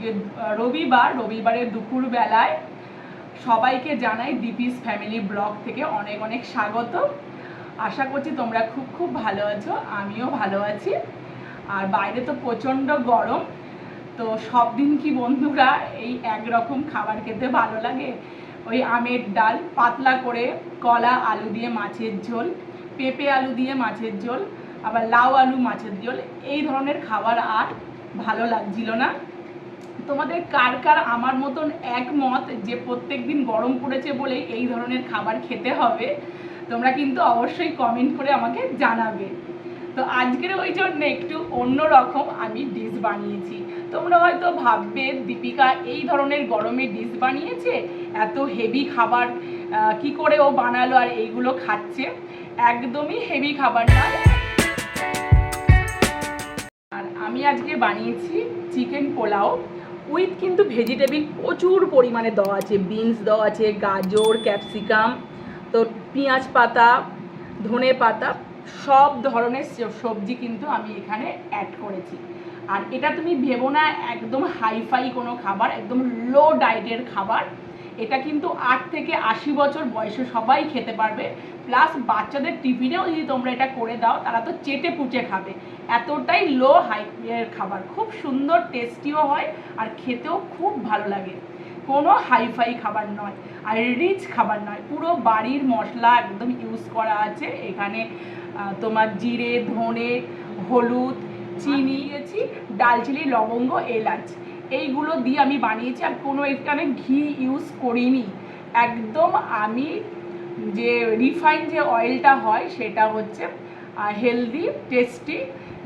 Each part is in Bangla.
আজকে রবিবারের দুপুরবেলায় সবাইকে জানাই দীপিস ফ্যামিলি ব্লগ থেকে অনেক অনেক স্বাগত। আশা করছি তোমরা খুব খুব ভালো আছো, আমিও ভালো আছি। আর বাইরে তো প্রচণ্ড গরম, তো সব দিন কি বন্ধুরা এই একরকম খাবার খেতে ভালো লাগে? ওই আমের ডাল, পাতলা করে কলা আলু দিয়ে মাছের ঝোল, পেঁপে আলু দিয়ে মাছের ঝোল, আবার লাউ আলু মাছের ঝোল, এই ধরনের খাবার আর ভালো লাগছিল না। তোমাদের কার কার আমার মতন একমত যে প্রত্যেক দিন গরম পড়েছে বলে এই ধরনের খাবার খেতে হবে? তোমরা কিন্তু অবশ্যই কমেন্ট করে আমাকে জানাবে। তো আজকের ওই জন্য একটু অন্যরকম আমি ডিশ বানিয়েছি। তোমরা হয়তো ভাববে দীপিকা এই ধরনের গরমে ডিশ বানিয়েছে, এত হেভি খাবার কি করে ও বানালো আর এইগুলো খাচ্ছে। একদমই হেভি খাবার না। আর আমি আজকে বানিয়েছি চিকেন পোলাও উইথ কিন্তু ভেজিটেবিল প্রচুর পরিমাণে দেওয়া আছে, বিনস দেওয়া আছে, গাজর, ক্যাপসিকাম, তো পেঁয়াজ পাতা, ধনে পাতা, সব ধরনের সবজি কিন্তু আমি এখানে অ্যাড করেছি। আর এটা তুমি ভেবো না একদম হাইফাই কোনো খাবার, একদম লো ডায়েটের খাবার। এটা কিন্তু 8 থেকে 80 বছর বয়সে সবাই খেতে পারবে। প্লাস বাচ্চাদের টিফিনেও যদি তোমরা এটা করে দাও তারা তো চেটে পুচে খাবে। এতটাই লো হাইয়ের খাবার, খুব সুন্দর টেস্টিও হয় আর খেতেও খুব ভালো লাগে। কোনো হাইফাই খাবার নয় আর রিচ খাবার নয়, পুরো বাড়ির মশলা একদম ইউজ করা আছে এখানে। তোমার জিরে, ধনে, হলুদ, চিনি দিয়েছি, দালচিনি, লবঙ্গ, এলাচ, এইগুলো দিয়ে আমি বানিয়েছি। আর কোনো এখানে ঘি ইউজ করিনি। একদম আমি যে রিফাইন যে অয়েলটা হয় সেটা হচ্ছে হেলদি টেস্টি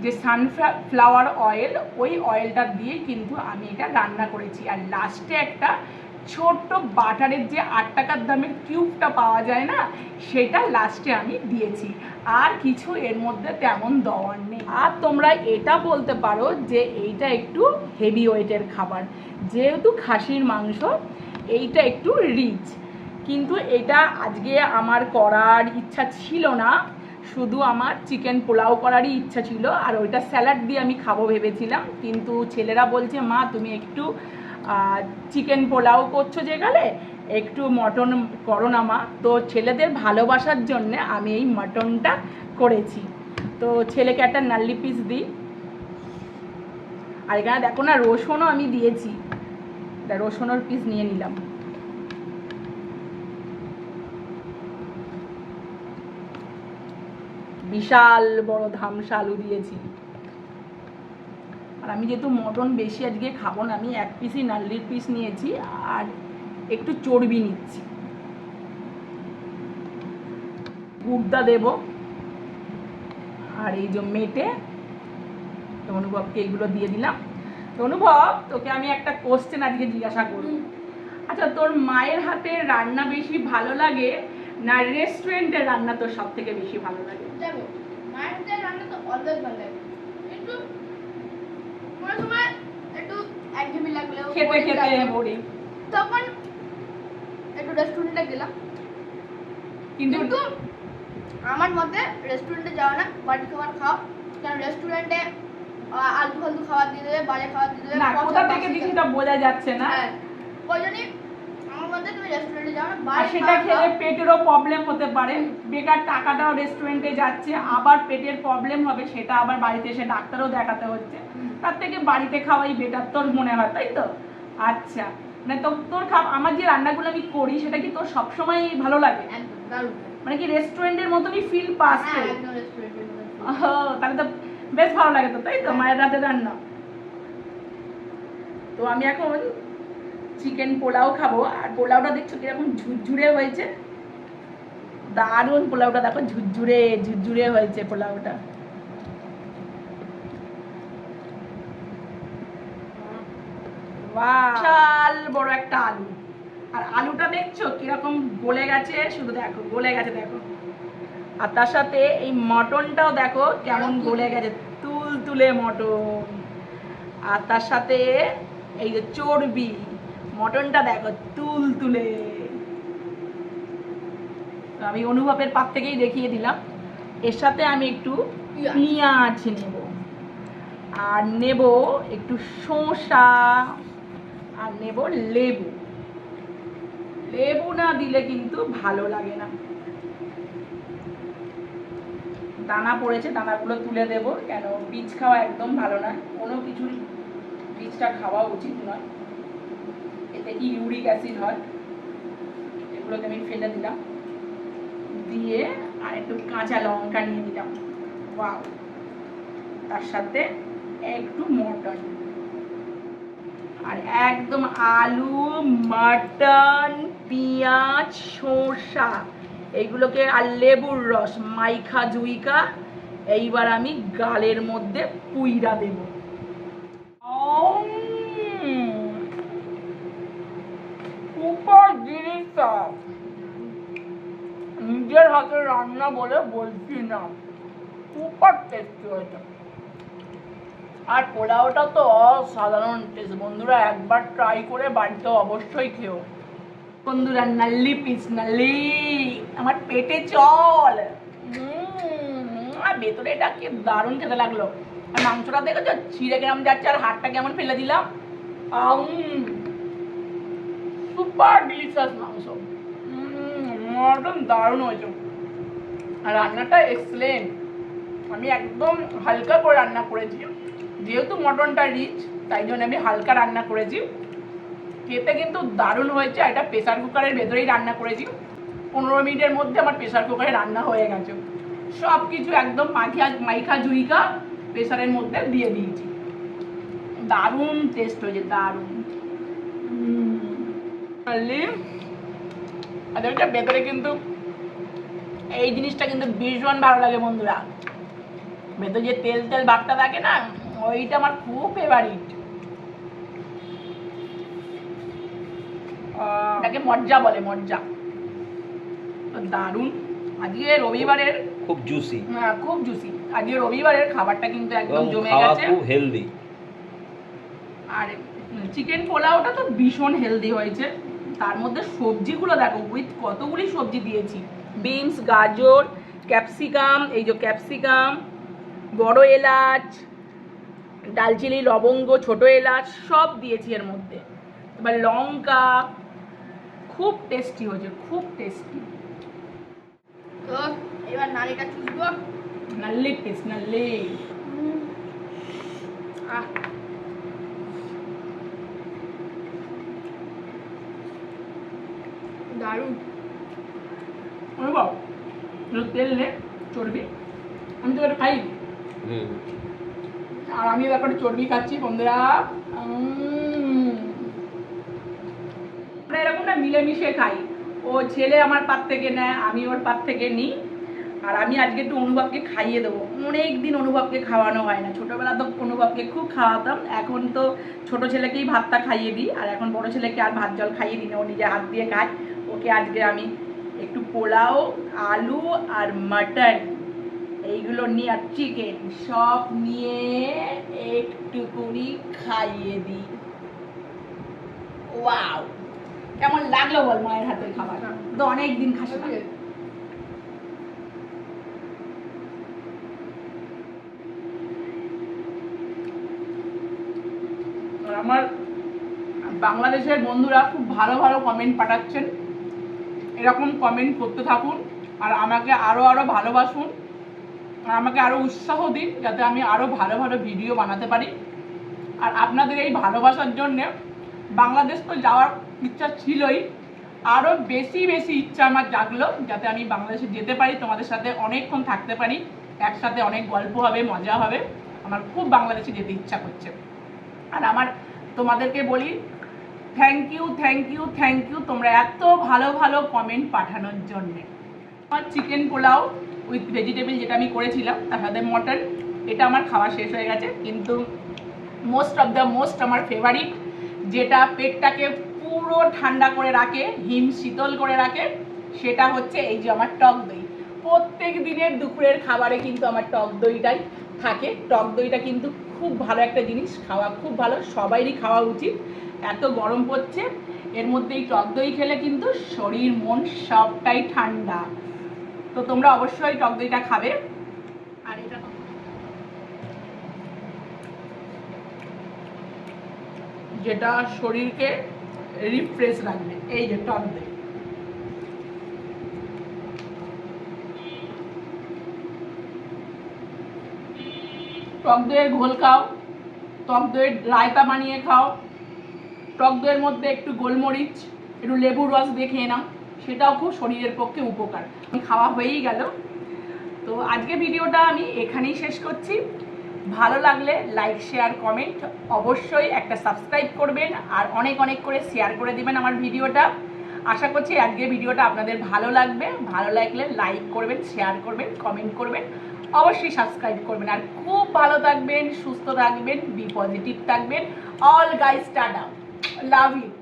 যে সানফ্লাওয়ার অয়েল, ওই অয়েলটা দিয়ে কিন্তু আমি এটা রান্না করেছি। আর লাস্টে একটা ছোট্ট বাটারের যে 8 টাকার দামের কিউবটা পাওয়া যায় না, সেটা লাস্টে আমি দিয়েছি। আর কিছু এর মধ্যে তেমন দেওয়ার নেই। আর তোমরা এটা বলতে পারো যে এইটা একটু হেভি ওয়েটের খাবার, যেহেতু খাসির মাংস এইটা একটু রিচ। কিন্তু এটা আজকে আমার করার ইচ্ছা ছিল না, শুধু আমার চিকেন পোলাও করারই ইচ্ছা ছিল। আর ওইটা স্যালাড দিয়ে আমি খাবো ভেবেছিলাম, কিন্তু ছেলেরা বলছে মা তুমি একটু চিকেন পোলাও করছো যে গেলে একটু মটন করো না মা। তো ছেলেদের ভালোবাসার জন্যে আমি এই মটনটা করেছি। তো ছেলেকে একটা নাল্লি পিস দিই। আর এখানে দেখো না রসুনও আমি দিয়েছি, রসুনের পিস নিয়ে নিলাম। বিশাল বড় ধামসা আলু দিয়েছি। আর আমি যেহেতু মটন বেশি আজকে খাবো না, আমি 1 পিসই নাল্লির পিস নিয়েছি আর একটু চর্বি নিচ্ছি। গুড়দা দেব। আর এই যে মেটে অনুভবকে এইগুলো দিয়ে দিলাম। তো অনুভব, তোকে আমি একটা কোশ্চেন আজকে জিজ্ঞাসা করব। আচ্ছা, তোর মায়ের হাতে রান্না বেশি ভালো লাগে না রেস্টুরেন্টের রান্না তোর সব থেকে বেশি ভালো লাগে? দেখো, মায়ের হাতে রান্না তো অলওয়েজ ভালো লাগে, কিন্তু কোনো সময় একটু একঘেয়েমি লাগলেও খেতে খেতে বোরিং, তখন একটু রেস্টুরেন্টে গেলাম। কিন্তু আমার মতে রেস্টুরেন্টে যাও না, বাড়ির খাবার খাও। কারণ রেস্টুরেন্টে আলতু ফালতু খাবার দিয়ে দেবে, বাজে খাবার দিয়ে দেবে, না কোথা থেকে দিছি সেটা বোঝা যাচ্ছে না। ওই জন্যই আমার মতে তুমি রেস্টুরেন্টে যাও না। আর সেটা খেলে পেটেরও প্রবলেম হতে পারে, বেকার টাকাটাও রেস্টুরেন্টে যাচ্ছে, আবার পেটের প্রবলেম হবে, সেটা আবার বাড়িতে এসে ডাক্তারও দেখাতে হচ্ছে। তার থেকে বাড়িতে খাওয়াই বেটার তোর মনে হয়, তাই তো? আচ্ছা, মানে তোর আমার যে রান্নাগুলো আমি করি সেটা কি তোর সবসময় ভালো লাগে? একদম দারুণ। মানে কি রেস্টুরেন্টের মতনই ফিল পাস? হ্যাঁ, একদম রেস্টুরেন্টের মতন। তাহলে তো বেশ ভালো লাগে তো, তাই তো? মায়ের রাতের রান্না। তো আমি এখন চিকেন পোলাও খাবো। আর পোলাওটা দেখছো কিরকম ঝুরঝুরে হয়েছে, দারুণ পোলাওটা দেখো, ঝুরঝুরে ঝুরঝুরে হয়েছে পোলাওটা। বিশাল বড় একটা আলু, আর আলুটা দেখছো কিরকম গলে গেছে, শুধু দেখো গলে গেছে দেখো। আর তার সাথে এই মটনটাও দেখো কেমন গলে গেছে, তুলতুলে মটন। আর তার সাথে এই যে চর্বি, মটনটা দেখো তুলতুলে। আমি অনুভবের পাত থেকেই দেখিয়ে দিলাম। এর সাথে আমি একটু পেঁয়াজ নেব, আর নেব একটু শসা, আর নেব লেবু। লেবু না দিলে কিন্তু ভালো লাগে না। দানা পড়েছে, দানাগুলো তুলে দেব, কেন বীজ খাওয়া একদম ভালো না, কোনো কিছুর বীজটা খাওয়া উচিত নয়, এতে কি ইউরিক অ্যাসিড হয়। এগুলোকে আমি ফেলে দিলাম, দিয়ে আর একটু কাঁচা লঙ্কা নিয়ে দিলাম, ওয়াও, তার সাথে একটু মটন, আর একদম আলু, মটন, পেঁয়াজ, শসা, এইগুলোকে আর লেবুর রস মাইখা জুইকা এইবার আমি গালের মধ্যে পুইরা দেব। সুপার জিনিসটা, নিজের হাতে রান্না বলে বলছি না, সুপার টেস্টি হয়েছে। আর পোলাওটা তো অসাধারণ টেস্ট, বন্ধুরা একবার ট্রাই করে বাড়িতে অবশ্যই খেও। বন্ধুরা নাল্লি পিস নাল্লি আমার পেটে চল। আর ভেতরে এটা কি দারুণ খেতে লাগলো, আর মাংসটা দেখেছো ছিঁড়ে কেমন যাচ্ছে, আর হাড়টা কেমন ফেলে দিলাম। সুপার ডিলিশিয়াস মাংস, একদম দারুণ হয়েছে। আর রান্নাটা এক্সেলেন্ট, আমি একদম হালকা করে রান্না করেছি, যেহেতু মটনটা রিচ তাই জন্য আমি হালকা রান্না করেছি। খেতে কিন্তু দারুণ হয়েছে। এটা প্রেসার কুকারের ভেতরেই রান্না করেছি, 15 মিনিটের মধ্যে আমার প্রেসার কুকারে রান্না হয়ে গেছে। সব কিছু একদম মাইখা জুইকা প্রেসারের মধ্যে দিয়ে দিয়েছি, দারুণ টেস্ট হয়েছে, দারুণ। ভেতরে কিন্তু এই জিনিসটা কিন্তু ভীষণ ভালো লাগে বন্ধুরা, ভেতরে যে তেল তেল ভাবটা থাকে না, ওইটা আমার খুব ফেভারিট। এটাকে মজ্জা বলে, মজ্জা, দারুণ। আজকে রবিবারের খুব জুসি, হ্যাঁ খুব জুসি, আজকে রবিবারের খাবারটা কিন্তু একদম জমে গেছে, খুব হেলদি। আর চিকেন পোলাওটা তো ভীষণ হেলদি হয়েছে। তার মধ্যে সবজিগুলো দেখো, উইথ কতগুলি সবজি দিয়েছি, বিনস, গাজর, ক্যাপসিকাম, এই যে ক্যাপসিকাম, বড় এলাচ, দালচিনি, লবঙ্গ, ছোট এলাচ সব দিয়েছি এর মধ্যে, এবার লঙ্কা, খুব টেস্টি হয়েছে, খুব টেস্টি। তো এবার নাড়িটা চুষবো, নাল্লি টেস্ট নাল্লি। দারুণ। অনুভব তেল নে চর্বি, আমি তো এটা খাই, আর আমি ব্যাপারে চর্বি খাচ্ছি বন্ধুরা। আমরা এরকম না মিলেমিশে খাই, ও ছেলে আমার পাত থেকে নেয়, আমি ওর পাত থেকে নিই। আর আমি আজকে একটু অনুভবকে খাইয়ে দেবো, অনেক দিন অনুভবকে খাওয়ানো হয় না, ছোটোবেলা তো অনুভবকে খুব খাওয়াতাম, এখন তো ছোট ছেলেকেই ভাতটা খাইয়ে দিই, আর এখন বড় ছেলেকে আর ভাত জল খাইয়ে দিই না, ও নিজে হাত দিয়ে খায়। ওকে আজকে আমি একটু পোলাও, আলু আর মাটন এইগুলো নিয়ে, আর চিকেন সব নিয়ে একটুকুনি খাইয়ে দিই। ওয়াও, কেমন লাগলো বল মায়ের হাতের খাবার, তো অনেক দিন খাস না। আমার বাংলাদেশের বন্ধুরা খুব ভালো ভালো কমেন্ট পাঠাচ্ছেন, এরকম কমেন্ট করতে থাকুন, আর আমাকে আরো আরো ভালোবাসুন, আর আমাকে আরো উৎসাহ দিন যাতে আমি আরো ভালো ভালো ভিডিও বানাতে পারি। আর আপনাদের এই ভালোবাসার জন্য বাংলাদেশ তো যাওয়ার ইচ্ছা ছিলই, আরো বেশি বেশি ইচ্ছা আমার জাগলো যাতে আমি বাংলাদেশে যেতে পারি, তোমাদের সাথে অনেকক্ষণ থাকতে পারি, একসাথে অনেক গল্প হবে, মজা হবে। আমার খুব বাংলাদেশে যেতে ইচ্ছা করছে। আর আমার তোমাদেরকে বলি thank you thank you thank you, তোমরা এত ভালো ভালো কমেন্ট পাঠানোর জন্যে। আমার চিকেন পোলাও উইথ ভেজিটেবল যেটা আমি করেছিলাম, তার সাথে মটন, এটা আমার খাওয়া শেষ হয়ে গেছে, কিন্তু মোস্ট অফ দ্য মোস্ট আমার ফেভারিট, যেটা পেটটাকে পুরো ঠান্ডা করে রাখে, হিম শীতল করে রাখে, সেটা হচ্ছে এই যে আমার টক দই। প্রত্যেক দিনের দুপুরের খাবারে কিন্তু আমার টক দইটাই থাকে। টক দইটা কিন্তু খুব ভালো একটা জিনিস, খাওয়া খুব ভালো, সবাইরই খাওয়া উচিত। এত গরম পড়ছে, এর মধ্যে এই টক দই খেলে কিন্তু শরীর মন সবটাই ঠান্ডা। তো তোমরা অবশ্যই টক দইটা খাবে। আর এটা যেটা শরীরকে রিফ্রেশ রাখবে। এই যে টক দই, টক দইয়ের ঘোল খাও, টক দইয়ের রায়তা বানিয়ে খাও, টক দইয়ের মধ্যে একটু গোলমরিচ, একটু লেবুর রস দিয়ে খেয়ে নাও, সেটাও খুব শরীরের পক্ষে উপকার। খাওয়া হয়েই গেল। তো আজকে ভিডিওটা আমি এখানেই শেষ করছি। ভালো লাগলে লাইক শেয়ার কমেন্ট অবশ্যই একটা সাবস্ক্রাইব করবেন, আর অনেক অনেক করে শেয়ার করে দিবেন আমার ভিডিওটা। আশা করছি আজকে ভিডিওটা আপনাদের ভালো লাগবে। ভালো লাগলে লাইক করবেন, শেয়ার করবেন, কমেন্ট করবেন, অবশ্যই সাবস্ক্রাইব করবেন। আর খুব ভালো থাকবেন, সুস্থ থাকবেন, বি পজিটিভ থাকবেন। All guys tata, love you.